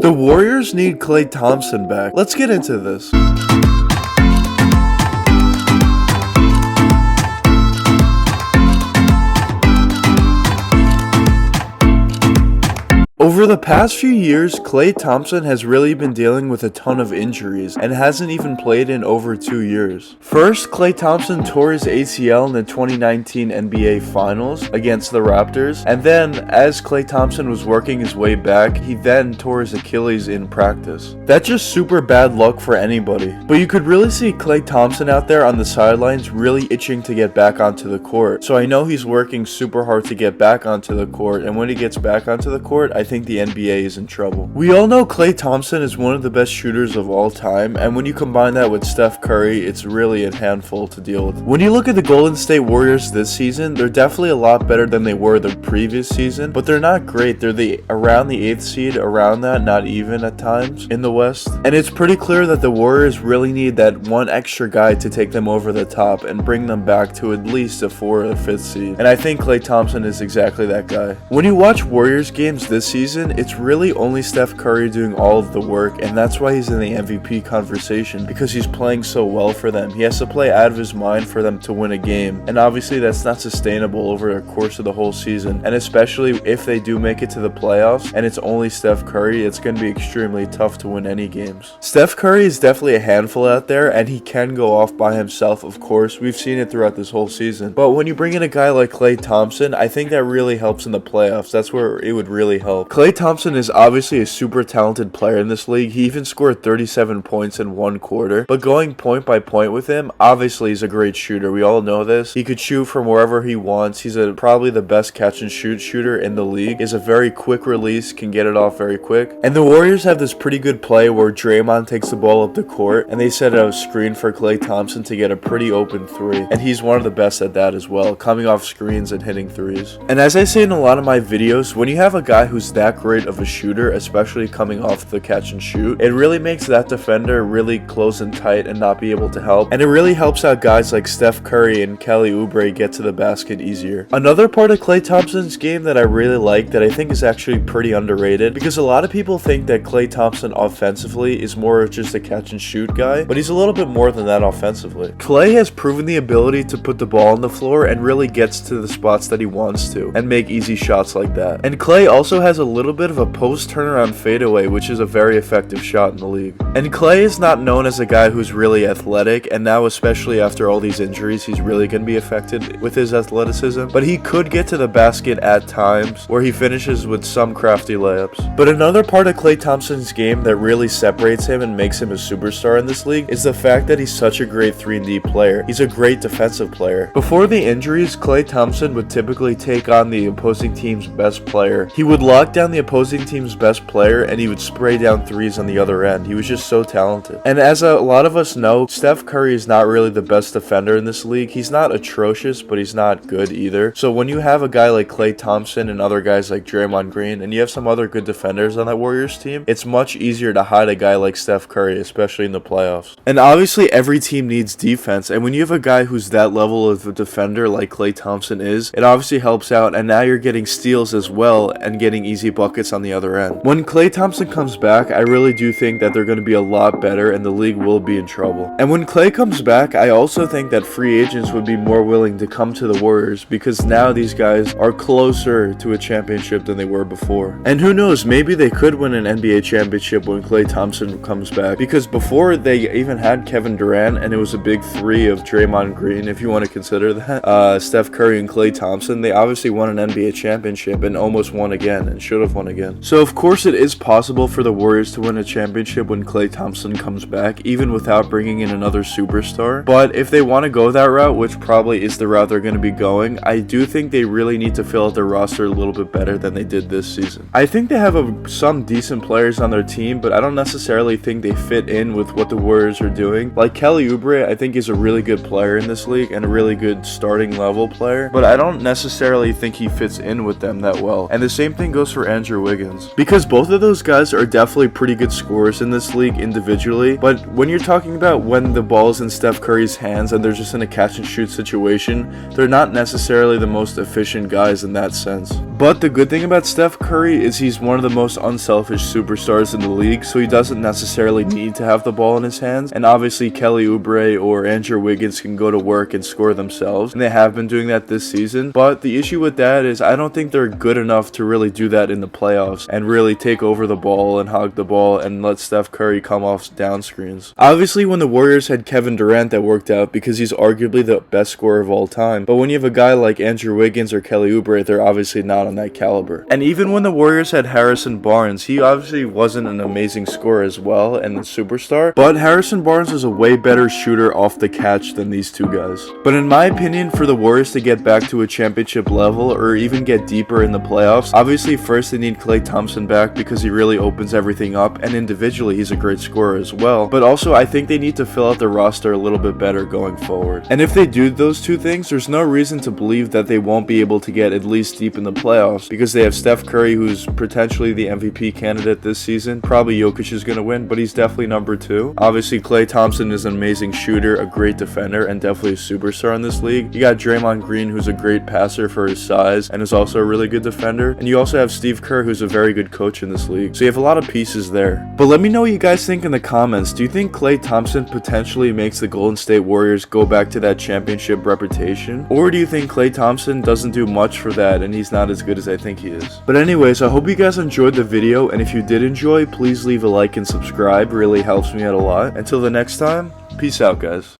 The Warriors need Klay Thomson back. Let's get into this. Over the past few years, Klay Thomson has really been dealing with a ton of injuries and hasn't even played in over 2 years. First, Klay Thomson tore his ACL in the 2019 NBA Finals against the Raptors, and then, as Klay Thomson was working his way back, he then tore his Achilles in practice. That's just super bad luck for anybody. But you could really see Klay Thomson out there on the sidelines really itching to get back onto the court. So I know he's working super hard to get back onto the court, and when he gets back onto the court, I think the NBA is in trouble. We all know Klay Thomson is one of the best shooters of all time, and when you combine that with Steph Curry, it's really a handful to deal with. When you look at the Golden State Warriors this season, they're definitely a lot better than they were the previous season, but they're not great. They're around the 8th seed, around that, not even at times, in the West. And it's pretty clear that the Warriors really need that one extra guy to take them over the top and bring them back to at least a 4th or 5th seed. And I think Klay Thomson is exactly that guy. When you watch Warriors games this season, it's really only Steph Curry doing all of the work, and that's why he's in the MVP conversation, because he's playing so well for them. He has to play out of his mind for them to win a game, and obviously that's not sustainable over the course of the whole season, and especially if they do make it to the playoffs and it's only Steph Curry, it's going to be extremely tough to win any games. Steph Curry is definitely a handful out there, and he can go off by himself, of course. We've seen it throughout this whole season, but when you bring in a guy like Klay Thomson, I think that really helps in the playoffs. That's where it would really help. Klay Thomson is obviously a super talented player in this league. He even scored 37 points in 1 quarter. But going point by point with him, obviously he's a great shooter. We all know this. He could shoot from wherever he wants. He's probably the best catch and shoot shooter in the league. Is a very quick release, can get it off very quick. And the Warriors have this pretty good play where Draymond takes the ball up the court and they set a screen for Klay Thomson to get a pretty open 3. And he's one of the best at that as well, coming off screens and hitting 3s. And as I say in a lot of my videos, when you have a guy who's that great of a shooter, especially coming off the catch and shoot, it really makes that defender really close and tight and not be able to help, and it really helps out guys like Steph Curry and Kelly Oubre get to the basket easier. Another part of Klay Thompson's game that I really like, that I think is actually pretty underrated, because a lot of people think that Klay Thompson offensively is more just a catch and shoot guy, but he's a little bit more than that offensively. Klay has proven the ability to put the ball on the floor and really gets to the spots that he wants to and make easy shots like that. And Klay also has a little bit of a post turnaround fadeaway, which is a very effective shot in the league. And Klay is not known as a guy who's really athletic, and now especially after all these injuries, he's really going to be affected with his athleticism, but he could get to the basket at times where he finishes with some crafty layups. But another part of Klay Thompson's game that really separates him and makes him a superstar in this league is the fact that he's such a great 3-and-D player. He's a great defensive player. Before the injuries, Klay Thompson would typically take on the opposing team's best player. He would lock down the opposing team's best player and he would spray down 3s on the other end. He was just so talented. And as a lot of us know, Steph Curry is not really the best defender in this league. He's not atrocious, but he's not good either. So when you have a guy like Klay Thomson and other guys like Draymond Green, and you have some other good defenders on that Warriors team, it's much easier to hide a guy like Steph Curry, especially in the playoffs. And obviously every team needs defense, and when you have a guy who's that level of a defender like Klay Thomson is, it obviously helps out, and now you're getting steals as well and getting easy buckets on the other end. When Klay Thomson comes back, I really do think that they're going to be a lot better and the league will be in trouble. And when Klay comes back, I also think that free agents would be more willing to come to the Warriors, because now these guys are closer to a championship than they were before. And who knows, maybe they could win an NBA championship when Klay Thomson comes back, because before they even had Kevin Durant and it was a big 3 of Draymond Green, if you want to consider that, Steph Curry and Klay Thomson, they obviously won an NBA championship and almost won again and should have won again. So of course it is possible for the Warriors to win a championship when Klay Thomson comes back, even without bringing in another superstar. But if they want to go that route, which probably is the route they're going to be going, I do think they really need to fill out their roster a little bit better than they did this season. I think they have some decent players on their team, but I don't necessarily think they fit in with what the Warriors are doing. Like Kelly Oubre, I think is a really good player in this league and a really good starting level player, but I don't necessarily think he fits in with them that well. And the same thing goes for for Andrew Wiggins. Because both of those guys are definitely pretty good scorers in this league individually, but when you're talking about when the ball's in Steph Curry's hands and they're just in a catch and shoot situation, they're not necessarily the most efficient guys in that sense. But the good thing about Steph Curry is he's one of the most unselfish superstars in the league, so he doesn't necessarily need to have the ball in his hands. And obviously Kelly Oubre or Andrew Wiggins can go to work and score themselves, and they have been doing that this season. But the issue with that is I don't think they're good enough to really do that in the playoffs and really take over the ball and hog the ball and let Steph Curry come off down screens. Obviously when the Warriors had Kevin Durant, that worked out because he's arguably the best scorer of all time. But when you have a guy like Andrew Wiggins or Kelly Oubre, they're obviously not on that caliber. And even when the Warriors had Harrison Barnes, he obviously wasn't an amazing scorer as well and a superstar, but Harrison Barnes is a way better shooter off the catch than these two guys. But in my opinion, for the Warriors to get back to a championship level or even get deeper in the playoffs, obviously first they need Klay Thomson back because he really opens everything up, and individually he's a great scorer as well. But also I think they need to fill out the roster a little bit better going forward. And if they do those two things, there's no reason to believe that they won't be able to get at least deep in the playoffs, because they have Steph Curry, who's potentially the MVP candidate this season. Probably Jokic is going to win, but he's definitely number 2. Obviously Klay Thompson is an amazing shooter, a great defender, and definitely a superstar in this league. You got Draymond Green, who's a great passer for his size and is also a really good defender. And you also have Steve Kerr, who's a very good coach in this league. So you have a lot of pieces there. But let me know what you guys think in the comments. Do you think Klay Thompson potentially makes the Golden State Warriors go back to that championship reputation? Or do you think Klay Thompson doesn't do much for that and he's not as good as I think he is? But anyways, I hope you guys enjoyed the video, and if you did enjoy, please leave a like and subscribe. It really helps me out a lot. Until the next time, peace out, guys.